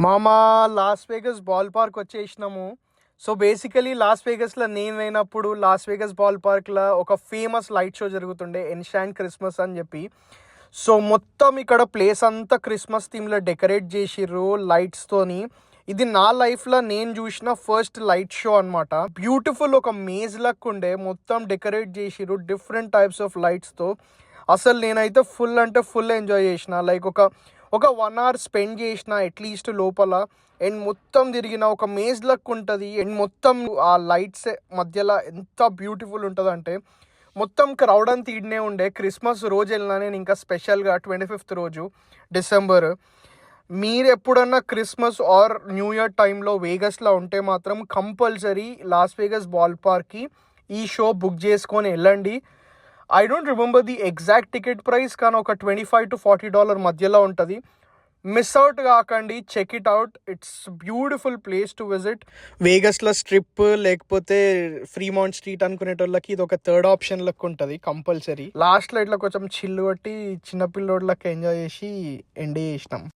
మామ loss Vegas ball park వచ్చేసినాము. So basically loss వేగస్లో నేను పోయినప్పుడు లాస్ వేగస్ బాల్ పార్క్లో ఒక ఫేమస్ లైట్ షో జరుగుతుండే ఎన్షాంట్ క్రిస్మస్ అని చెప్పి. సో మొత్తం ఇక్కడ ప్లేస్ అంతా క్రిస్మస్ థీమ్లో డెకరేట్ చేసిర్రు లైట్స్తోని. ఇది నా లైఫ్లో నేను చూసిన ఫస్ట్ లైట్ షో అనమాట. బ్యూటిఫుల్ ఒక మేజ్ లక్ ఉండే, మొత్తం డెకరేట్ చేసిర్రు డిఫరెంట్ టైప్స్ ఆఫ్ లైట్స్తో. అసలు నేనైతే ఫుల్ అంటే ఫుల్ ఎంజాయ్ చేసిన. లైక్ ఒక 1 hour స్పెండ్ చేసిన అట్లీస్ట్ లోపల. అండ్ మొత్తం తిరిగిన ఒక మేజ్ లక్ ఉంటుంది. అండ్ మొత్తం ఆ లైట్స్ మధ్యలో ఎంత బ్యూటిఫుల్ ఉంటుంది అంటే మొత్తం క్రౌడ్ అంతా ఈడనే ఉండే. క్రిస్మస్ రోజు వెళ్ళినా నేను, ఇంకా స్పెషల్గా 25th రోజు డిసెంబర్. మీరు ఎప్పుడన్నా క్రిస్మస్ ఆర్ న్యూ ఇయర్ టైంలో వేగస్లో ఉంటే మాత్రం కంపల్సరీ లాస్ వేగస్ బాల్ పార్క్కి ఈ షో బుక్ చేసుకొని వెళ్ళండి. I don't remember the exact ticket price, కానీ ఒక $25 to $40 మధ్యలో ఉంటుంది. మిస్ అవుట్ కాకండి, check it out. It's beautiful place to visit. వేగస్లో స్ట్రిప్ లేకపోతే ఫ్రీమౌంట్ స్ట్రీట్ అనుకునేటోళ్ళకి ఇది ఒక థర్డ్ ఆప్షన్ లెక్క ఉంటుంది కంపల్సరీ. లాస్ట్లో ఇట్లా కొంచెం చిల్లు కొట్టి చిన్నపిల్లోళ్ళకి ఎంజాయ్ చేసి ఎండ్ చేసినాం.